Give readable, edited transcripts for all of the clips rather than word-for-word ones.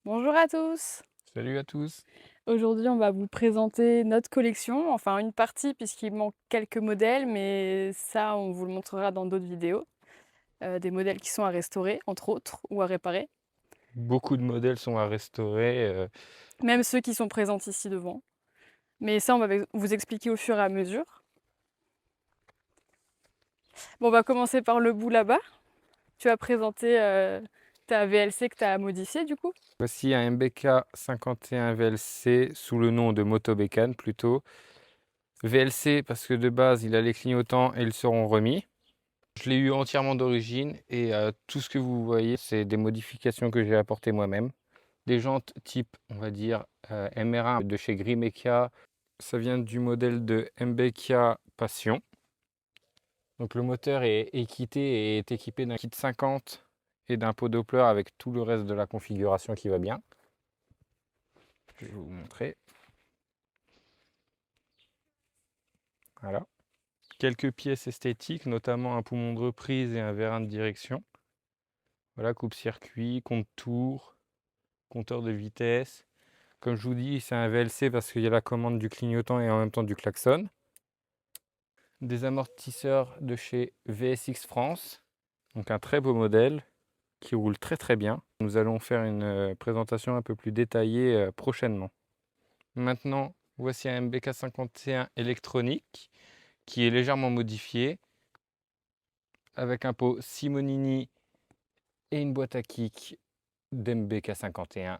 Bonjour à tous! Salut à tous. Aujourd'hui, on va vous présenter notre collection, enfin une partie puisqu'il manque quelques modèles, mais ça, on vous le montrera dans d'autres vidéos. Des modèles qui sont à restaurer, entre autres, ou à réparer, Beaucoup de modèles sont à restaurer. même ceux qui sont présents ici devant. Mais ça, on va vous expliquer au fur et à mesure. Bon, on va commencer par le bout là-bas. Tu as présenté ta VLC que tu as modifiée du coup. Voici un MBK 51 VLC sous le nom de Motobécane plutôt. VLC parce que de base il a les clignotants et ils seront remis. Je l'ai eu entièrement d'origine et tout ce que vous voyez c'est des modifications que j'ai apportées moi-même. Des jantes type on va dire MR1 de chez Grimeca. Ça vient du modèle de MBK Passion. Donc le moteur est équipé et est équipé d'un kit 50 et d'un pot Doppler avec tout le reste de la configuration qui va bien. Je vais vous montrer. Voilà. Quelques pièces esthétiques, notamment un poumon de reprise et un vérin de direction. Voilà, coupe-circuit, compte-tours, compteur de vitesse. Comme je vous dis, c'est un VLC parce qu'il y a la commande du clignotant et en même temps du klaxon. Des amortisseurs de chez VSX France. Donc un très beau modèle qui roule très très bien. Nous allons faire une présentation un peu plus détaillée prochainement. Maintenant, voici un MBK 51 électronique qui est légèrement modifié avec un pot Simonini et une boîte à kick d'MBK 51.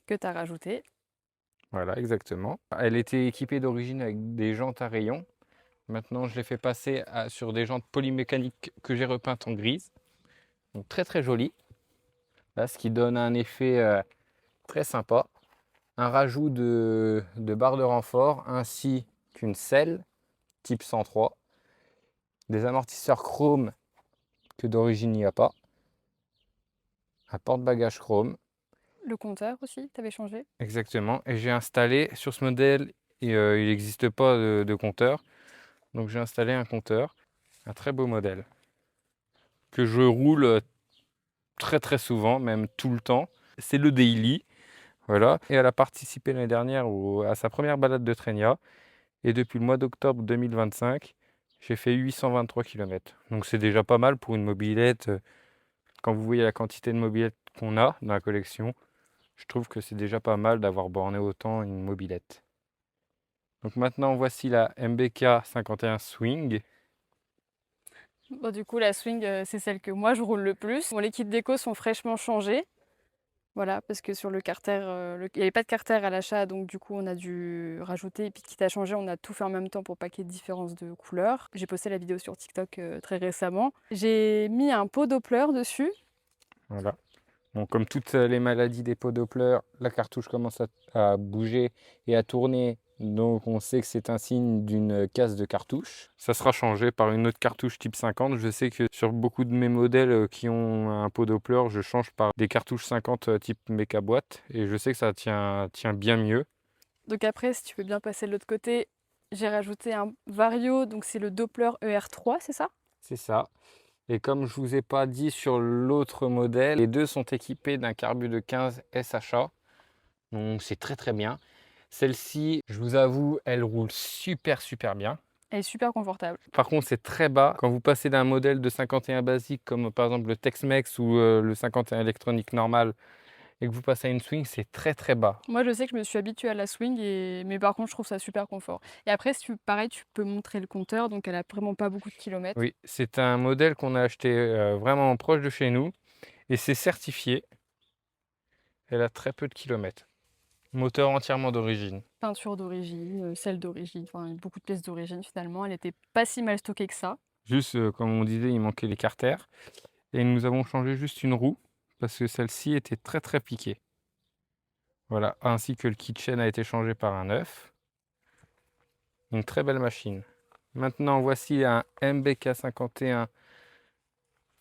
Que tu as rajouté. Voilà, exactement. Elle était équipée d'origine avec des jantes à rayons. Maintenant, je l'ai fait passer sur des jantes polymécaniques que j'ai repeintes en grise. Donc très très joli. Là, ce qui donne un effet très sympa. Un rajout de barre de renfort ainsi qu'une selle type 103. Des amortisseurs chrome que d'origine il n'y a pas. Un porte-bagages chrome. Le compteur aussi, tu avais changé. Exactement. Et j'ai installé sur ce modèle, il n'existe pas de compteur. Donc j'ai installé un compteur. Un très beau modèle. Que je roule très très souvent, même tout le temps. C'est le Daily. Voilà. Et elle a participé l'année dernière à sa première balade de Trenia. Et depuis le mois d'octobre 2025, j'ai fait 823 km. Donc c'est déjà pas mal pour une mobilette. Quand vous voyez la quantité de mobilettes qu'on a dans la collection, je trouve que c'est déjà pas mal d'avoir borné autant une mobilette. Donc maintenant, voici la MBK 51 Swing. Bon, du coup, la swing, c'est celle que moi je roule le plus. Bon, les kits déco sont fraîchement changés. Voilà, parce que sur le carter, il n'y avait pas de carter à l'achat, donc du coup on a dû rajouter. Et puis quitte à changer, on a tout fait en même temps pour pas qu'il y ait de différence de couleur. J'ai posté la vidéo sur TikTok très récemment. J'ai mis un pot Doppler dessus. Voilà. Donc, comme toutes les maladies des pots Doppler, la cartouche commence à bouger et à tourner. Donc on sait que c'est un signe d'une casse de cartouche. Ça sera changé par une autre cartouche type 50. Je sais que sur beaucoup de mes modèles qui ont un pot Doppler, je change par des cartouches 50 type méca boîte. Et je sais que ça tient bien mieux. Donc après, si tu veux bien passer de l'autre côté, j'ai rajouté un Vario, donc c'est le Doppler ER3, c'est ça? C'est ça. Et comme je vous ai pas dit sur l'autre modèle, les deux sont équipés d'un carbu de 15 SHA. Donc c'est très très bien. Celle-ci, je vous avoue, elle roule super bien. Elle est super confortable. Par contre, c'est très bas. Quand vous passez d'un modèle de 51 basique, comme par exemple le Tex-Mex ou le 51 électronique normal, et que vous passez à une swing, c'est très bas. Moi, je sais que je me suis habituée à la swing, mais par contre, je trouve ça super confort. Et après, si tu... pareil, tu peux montrer le compteur, donc elle a vraiment pas beaucoup de kilomètres. Oui, c'est un modèle qu'on a acheté vraiment proche de chez nous, et c'est certifié. Elle a très peu de kilomètres. Moteur entièrement d'origine. Peinture d'origine, selle d'origine, enfin beaucoup de pièces d'origine finalement. Elle était pas si mal stockée que ça. Juste, comme on disait, il manquait les carters. Et nous avons changé juste une roue, parce que celle-ci était très piquée. Voilà, ainsi que le kit chaîne a été changé par un neuf. Une très belle machine. Maintenant, voici un MBK 51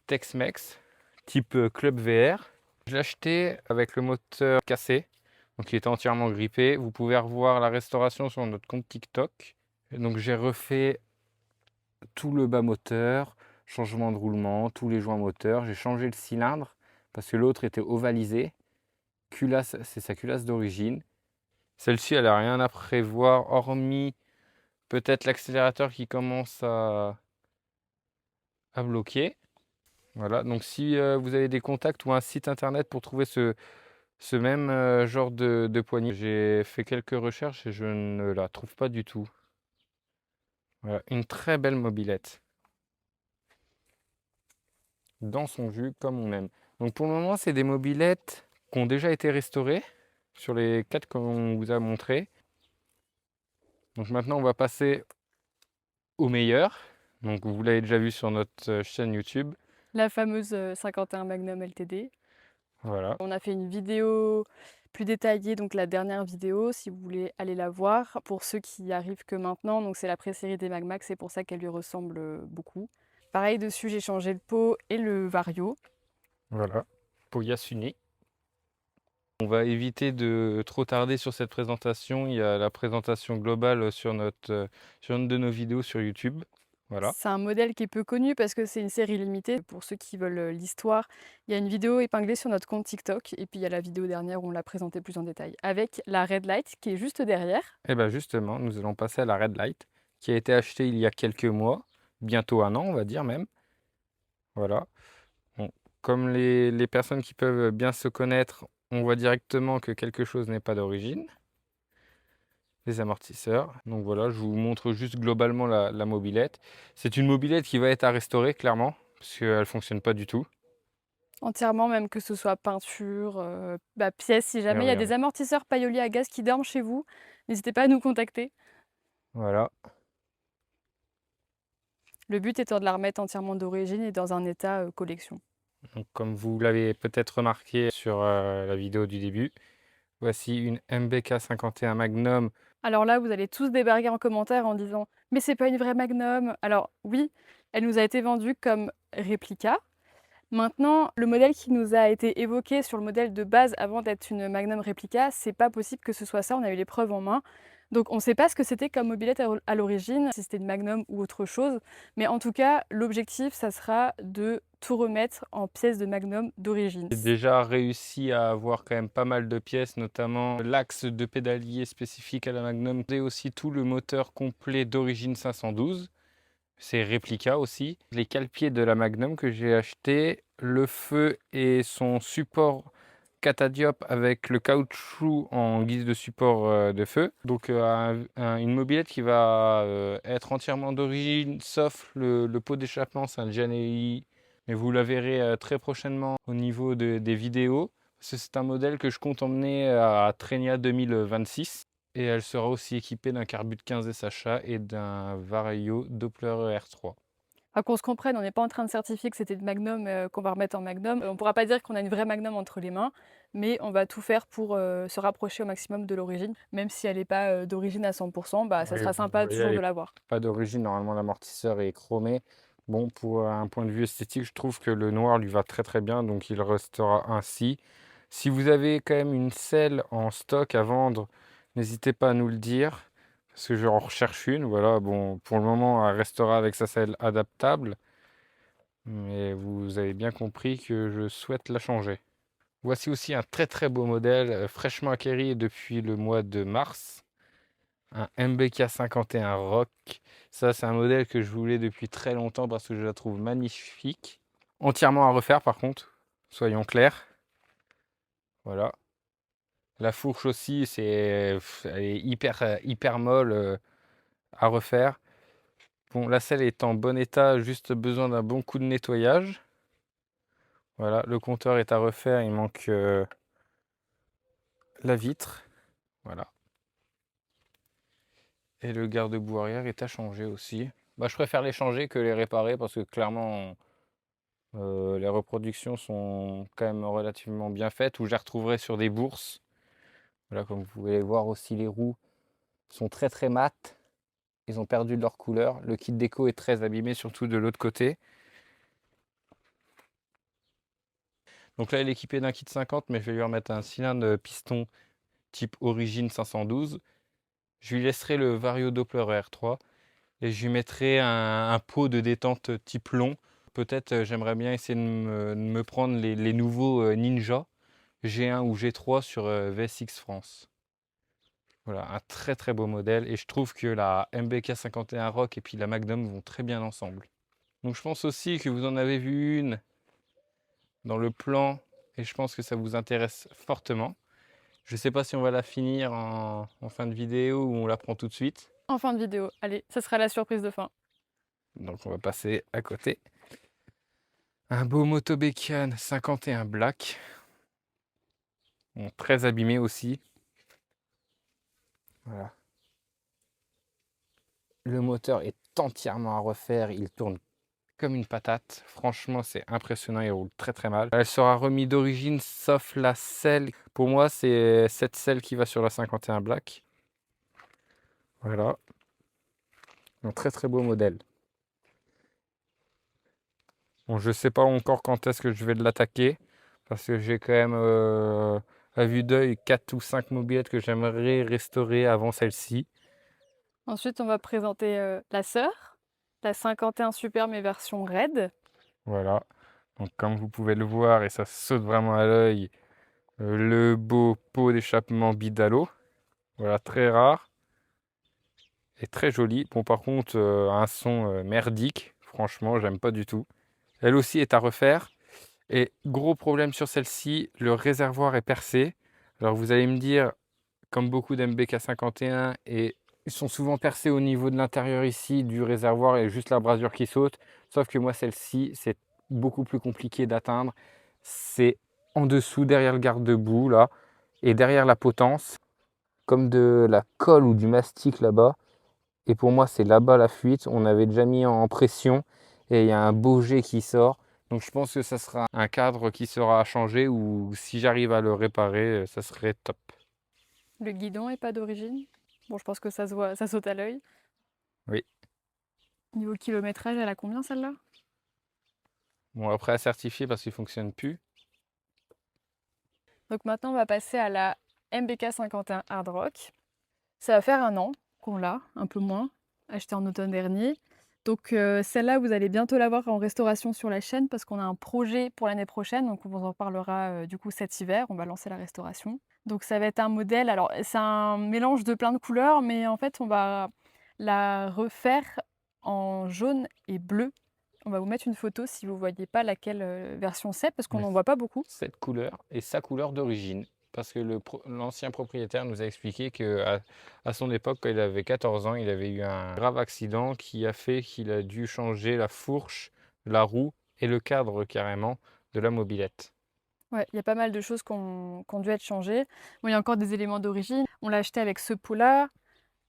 Tex-Mex, type Club VR. Je l'ai acheté avec le moteur cassé, donc il était entièrement grippé. Vous pouvez revoir la restauration sur notre compte TikTok. Et donc j'ai refait tout le bas moteur, changement de roulement, tous les joints moteurs. J'ai changé le cylindre parce que l'autre était ovalisée. Culasse, c'est sa culasse d'origine. Celle-ci, elle n'a rien à prévoir, hormis peut-être l'accélérateur qui commence à bloquer. Voilà, donc si vous avez des contacts ou un site internet pour trouver ce même genre de poignée, j'ai fait quelques recherches et je ne la trouve pas du tout. Voilà, une très belle mobilette. Dans son jus, comme on aime. Donc pour le moment, c'est des mobilettes qui ont déjà été restaurées sur les 4 qu'on vous a montré. Donc maintenant, on va passer au meilleur. Donc vous l'avez déjà vu sur notre chaîne YouTube. La fameuse 51 Magnum LTD. Voilà. On a fait une vidéo plus détaillée, donc la dernière vidéo, si vous voulez aller la voir. Pour ceux qui arrivent que maintenant, donc c'est la pré-série des Mag Max, c'est pour ça qu'elle lui ressemble beaucoup. Pareil, dessus, j'ai changé le pot et le vario. Voilà. Pour Yasuni. On va éviter de trop tarder sur cette présentation. Il y a la présentation globale sur une de nos vidéos sur YouTube. Voilà. C'est un modèle qui est peu connu parce que c'est une série limitée. Pour ceux qui veulent l'histoire, il y a une vidéo épinglée sur notre compte TikTok et puis il y a la vidéo dernière où on l'a présentée plus en détail avec la Red Light qui est juste derrière. Et bien justement, nous allons passer à la Red Light qui a été achetée il y a quelques mois, bientôt un an on va dire même. Voilà. Bon, comme les personnes qui peuvent bien se connaître, on voit directement que quelque chose n'est pas d'origine. Les amortisseurs. Donc voilà, je vous montre juste globalement la mobilette. C'est une mobilette qui va être à restaurer clairement, parce qu'elle ne fonctionne pas du tout. Entièrement, même que ce soit peinture, pièces. Si Et jamais il y a des regardez. amortisseurs Paoli à gaz qui dorment chez vous, n'hésitez pas à nous contacter. Voilà. Le but étant de la remettre entièrement d'origine et dans un état collection. Donc, comme vous l'avez peut-être remarqué sur la vidéo du début, voici une MBK 51 Magnum. Alors là, vous allez tous débarquer en commentaire en disant mais c'est pas une vraie Magnum. Alors oui, elle nous a été vendue comme réplica. Maintenant, le modèle qui nous a été évoqué sur le modèle de base avant d'être une Magnum réplica, c'est pas possible que ce soit ça, on a eu les preuves en main. Donc on ne sait pas ce que c'était comme mobilette à l'origine, si c'était une Magnum ou autre chose, mais en tout cas, l'objectif, ça sera de tout remettre en pièces de Magnum d'origine. J'ai déjà réussi à avoir quand même pas mal de pièces, notamment l'axe de pédalier spécifique à la Magnum et aussi tout le moteur complet d'origine 512. C'est réplica aussi. Les cale-pieds de la Magnum que j'ai acheté, le feu et son support catadiop avec le caoutchouc en guise de support de feu. Donc une mobilette qui va être entièrement d'origine, sauf le pot d'échappement, c'est un Gianelli. Mais vous la verrez très prochainement au niveau des vidéos. C'est un modèle que je compte emmener à Trenia 2026. Et elle sera aussi équipée d'un carbut 15 SHA et d'un Vario Doppler R3. Enfin, qu'on se comprenne, on n'est pas en train de certifier que c'était de Magnum qu'on va remettre en Magnum. On ne pourra pas dire qu'on a une vraie Magnum entre les mains, mais on va tout faire pour se rapprocher au maximum de l'origine. Même si elle n'est pas d'origine à 100%, ça Oui, sera vous sympa voyez, toujours elle de n'est l'avoir. pas d'origine, normalement l'amortisseur est chromé. Bon, pour un point de vue esthétique, je trouve que le noir lui va très très bien, donc il restera ainsi. Si vous avez quand même une selle en stock à vendre, n'hésitez pas à nous le dire, parce que j'en recherche une. Voilà, bon, pour le moment, elle restera avec sa selle adaptable, mais vous avez bien compris que je souhaite la changer. Voici aussi un très très beau modèle, fraîchement acquéri depuis le mois de mars. Un MBK 51 Rock. Ça, c'est un modèle que je voulais depuis très longtemps parce que je la trouve magnifique. Entièrement à refaire par contre, soyons clairs. Voilà. La fourche aussi, elle est hyper molle à refaire. Bon, la selle est en bon état, juste besoin d'un bon coup de nettoyage. Voilà, le compteur est à refaire, il manque la vitre. Voilà. Et le garde-boue arrière est à changer aussi. Bah, je préfère les changer que les réparer parce que clairement, les reproductions sont quand même relativement bien faites, ou je les retrouverai sur des bourses. Voilà, comme vous pouvez voir aussi, les roues sont très très mates. Ils ont perdu de leur couleur. Le kit déco est très abîmé, surtout de l'autre côté. Donc là, elle est équipée d'un kit 50, mais je vais lui remettre un cylindre piston type Origine 512. Je lui laisserai le Vario Doppler R3 et je lui mettrai un pot de détente type long peut-être j'aimerais bien essayer de me prendre les nouveaux Ninja G1 ou G3 sur VSX France. Voilà, un très très beau modèle et je trouve que la MBK 51 Rock et puis la Magnum vont très bien ensemble. Donc je pense aussi que vous en avez vu une dans le plan et je pense que ça vous intéresse fortement. Je ne sais pas si on va la finir en fin de vidéo ou on la prend tout de suite. En fin de vidéo, allez, ça sera la surprise de fin. Donc on va passer à côté. Un beau Moto Bécane 51 Black. Bon, très abîmé aussi. Voilà. Le moteur est entièrement à refaire. Il tourne comme une patate. Franchement, c'est impressionnant. Il roule très très mal. Elle sera remise d'origine sauf la selle. Pour moi, c'est cette selle qui va sur la 51 Black. Voilà. Un très très beau modèle. Bon, je sais pas encore quand est-ce que je vais l'attaquer. Parce que j'ai quand même à vue d'œil 4 ou 5 mobilettes que j'aimerais restaurer avant celle-ci. Ensuite, on va présenter la sœur, la 51 Super mais version raid. Voilà. Donc comme vous pouvez le voir, et ça saute vraiment à l'œil, le beau pot d'échappement Bidalo. Voilà, très rare et très joli. Bon, par contre, un son merdique. Franchement, j'aime pas du tout. Elle aussi est à refaire. Et gros problème sur celle-ci, le réservoir est percé. Alors vous allez me dire, comme beaucoup d'MBK 51, et ils sont souvent percés au niveau de l'intérieur ici du réservoir et juste la brasure qui saute. Sauf que moi, celle-ci, c'est beaucoup plus compliqué d'atteindre. C'est en dessous, derrière le garde-boue, là, et derrière la potence, comme de la colle ou du mastic là-bas. Et pour moi, c'est là-bas la fuite. On avait déjà mis en pression et il y a un beau jet qui sort. Donc je pense que ça sera un cadre qui sera à changer ou si j'arrive à le réparer, ça serait top. Le guidon est pas d'origine. Bon, je pense que ça se voit, ça saute à l'œil. Oui. Niveau kilométrage, elle a combien celle-là? Bon, après à certifier parce qu'il ne fonctionne plus. Donc maintenant, on va passer à la MBK 51 Hard Rock. Ça va faire 1 an qu'on l'a, un peu moins, achetée en automne dernier. Donc celle-là, vous allez bientôt la voir en restauration sur la chaîne parce qu'on a un projet pour l'année prochaine. Donc on vous en parlera du coup cet hiver. On va lancer la restauration. Donc ça va être un modèle. Alors c'est un mélange de plein de couleurs, mais en fait on va la refaire en jaune et bleu. On va vous mettre une photo si vous ne voyez pas laquelle version c'est parce qu'on Ouais. n'en voit pas beaucoup. Cette couleur est sa couleur d'origine. Parce que l'ancien propriétaire nous a expliqué qu'à son époque, quand il avait 14 ans, il avait eu un grave accident qui a fait qu'il a dû changer la fourche, la roue et le cadre carrément de la mobilette. Ouais, il y a pas mal de choses qui ont dû être changées. Bon, il y a encore des éléments d'origine. On l'a acheté avec ce pot-là.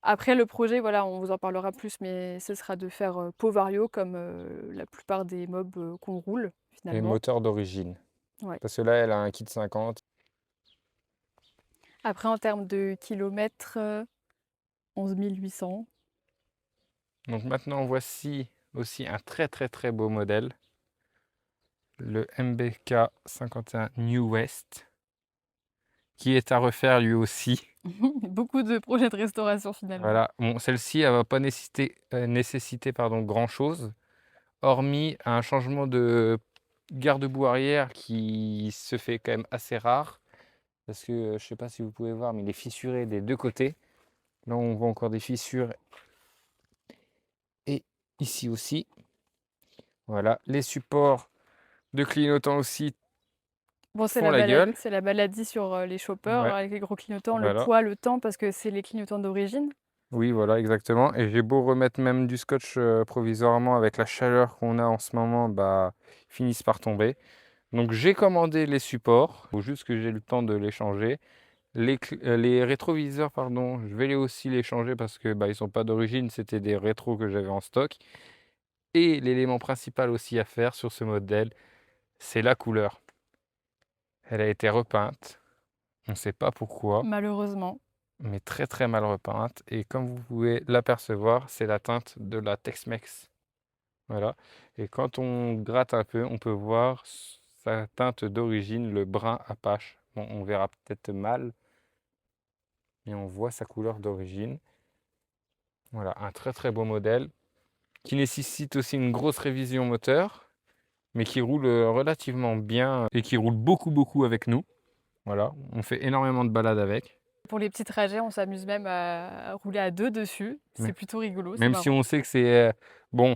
Après, le projet, voilà, on vous en parlera plus, mais ce sera de faire pot vario comme la plupart des mobs qu'on roule Et finalement. moteur d'origine. Ouais. Parce que là, elle a un kit 50. Après, en termes de kilomètres, 11 800. Donc maintenant, voici aussi un très très très beau modèle. Le MBK 51 New West. Qui est à refaire lui aussi. Beaucoup de projets de restauration finalement. Voilà. Bon, celle-ci, elle va pas nécessiter grand-chose, hormis un changement de garde-boue arrière qui se fait quand même assez rare. Parce que je ne sais pas si vous pouvez voir, mais il est fissuré des deux côtés. Là, on voit encore des fissures. Et ici aussi. Voilà. Les supports de clignotants aussi Bon, font la gueule. c'est la maladie sur les choppers Ouais, avec les gros clignotants, le voilà. poids, le temps, parce que c'est les clignotants d'origine. Oui, voilà, exactement. Et j'ai beau remettre même du scotch provisoirement avec la chaleur qu'on a en ce moment, bah, ils finissent par tomber. Donc j'ai commandé les supports, il faut juste que j'ai le temps de les changer. Les rétroviseurs, pardon, je vais aussi les changer parce que bah, ils sont pas d'origine, c'était des rétros que j'avais en stock. Et l'élément principal aussi à faire sur ce modèle, c'est la couleur. Elle a été repeinte, on ne sait pas pourquoi, Malheureusement. mais très très mal repeinte. Et comme vous pouvez l'apercevoir, c'est la teinte de la Tex-Mex. Voilà. Et quand on gratte un peu, on peut voir sa teinte d'origine, le brun apache. Bon, on verra peut-être mal, mais on voit sa couleur d'origine. Voilà, un très très beau modèle qui nécessite aussi une grosse révision moteur. mais qui roule relativement bien et qui roule beaucoup avec nous. Voilà, on fait énormément de balades avec. Pour les petits trajets, on s'amuse même à rouler à 2 dessus. C'est Mais- plutôt rigolo, c'est Même si marrant. on sait que c'est bon,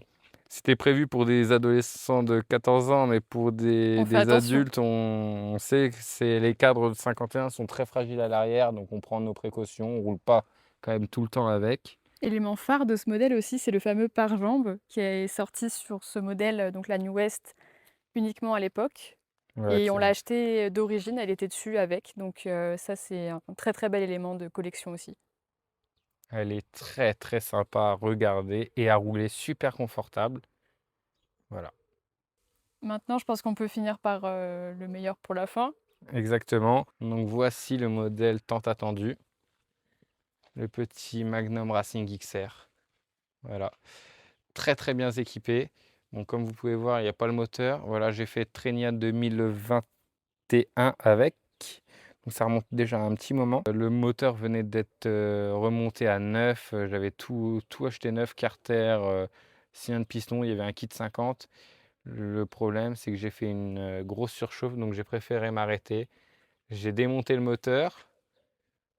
c'était prévu pour des adolescents de 14 ans, mais pour On fait des attention. adultes, on sait que les cadres de 51 sont très fragiles à l'arrière, donc on prend nos précautions, on roule pas quand même tout le temps avec. Élément phare de ce modèle aussi, c'est le fameux pare-jambes qui est sorti sur ce modèle, donc la New West, uniquement à l'époque. Voilà, Et on l'a acheté d'origine, elle était dessus avec. Donc ça, c'est un très bel élément de collection aussi. elle est très sympa à regarder et à rouler super confortable. Voilà, Maintenant, je pense qu'on peut finir par le meilleur pour la fin. exactement. Donc voici le modèle tant attendu, le petit Magnum Racing XR. Voilà, très bien équipé. Bon, comme vous pouvez voir, il n'y a pas le moteur. Voilà, j'ai fait Trenia 2021 avec. Donc ça remonte déjà à un petit moment. Le moteur venait d'être remonté à neuf. J'avais tout acheté neuf, carter, cylindre piston. Il y avait un kit 50. Le problème, c'est que j'ai fait une grosse surchauffe, donc j'ai préféré m'arrêter. J'ai démonté le moteur.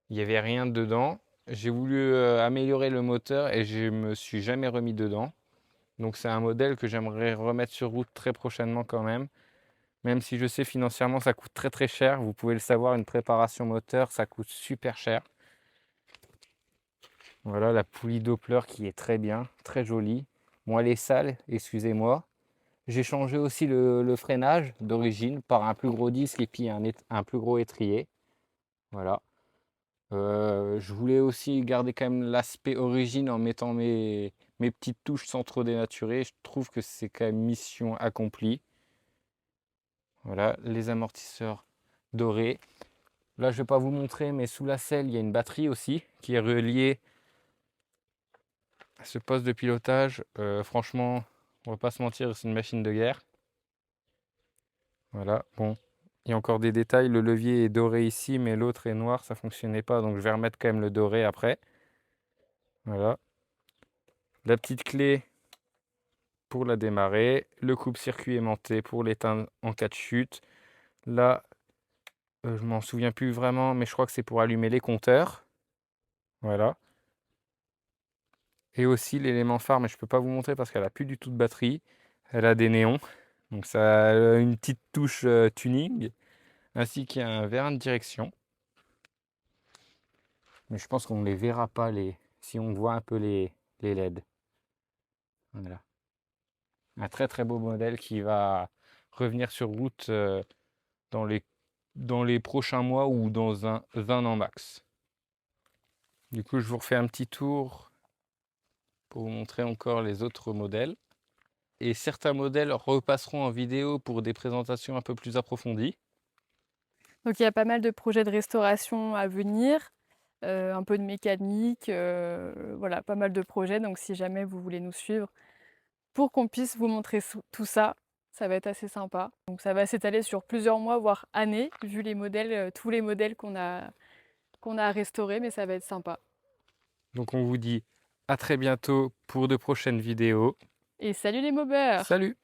Il n'y avait rien dedans. J'ai voulu améliorer le moteur et je me suis jamais remis dedans. Donc c'est un modèle que j'aimerais remettre sur route très prochainement quand même. Même si je sais financièrement ça coûte très cher. Vous pouvez le savoir, une préparation moteur, ça coûte super cher. Voilà la poulie Doppler qui est très bien, très jolie. Bon, elle est sale, excusez-moi. J'ai changé aussi le freinage d'origine par un plus gros disque et puis un plus gros étrier. Voilà. Je voulais aussi garder quand même l'aspect origine en mettant mes petites touches sans trop dénaturer. Je trouve que c'est quand même mission accomplie. Voilà, les amortisseurs dorés. Là, je ne vais pas vous montrer, mais sous la selle, il y a une batterie aussi qui est reliée à ce poste de pilotage. Franchement, on va pas se mentir, c'est une machine de guerre. Voilà, bon, il y a encore des détails. Le levier est doré ici, mais l'autre est noir, ça fonctionnait pas, donc je vais remettre quand même le doré après. Voilà, la petite clé pour la démarrer, le coupe-circuit aimanté pour l'éteindre en cas de chute. Là, je m'en souviens plus vraiment, mais je crois que c'est pour allumer les compteurs. Voilà. Et aussi l'élément phare, mais je ne peux pas vous montrer parce qu'elle a plus du tout de batterie. Elle a des néons, donc ça a une petite touche tuning, ainsi qu'il y a un vérin de direction. Mais je pense qu'on ne les verra pas si on voit un peu les LED. Voilà. Un très beau modèle qui va revenir sur route dans les prochains mois ou dans un an max. Du coup, je vous refais un petit tour pour vous montrer encore les autres modèles. Et certains modèles repasseront en vidéo pour des présentations un peu plus approfondies. Donc il y a pas mal de projets de restauration à venir, un peu de mécanique, voilà, pas mal de projets. Donc si jamais vous voulez nous suivre pour qu'on puisse vous montrer tout ça, ça va être assez sympa. Donc ça va s'étaler sur plusieurs mois, voire années, vu les modèles, tous les modèles qu'on a à restaurer, mais ça va être sympa. Donc on vous dit à très bientôt pour de prochaines vidéos. Et salut les mobeurs! Salut!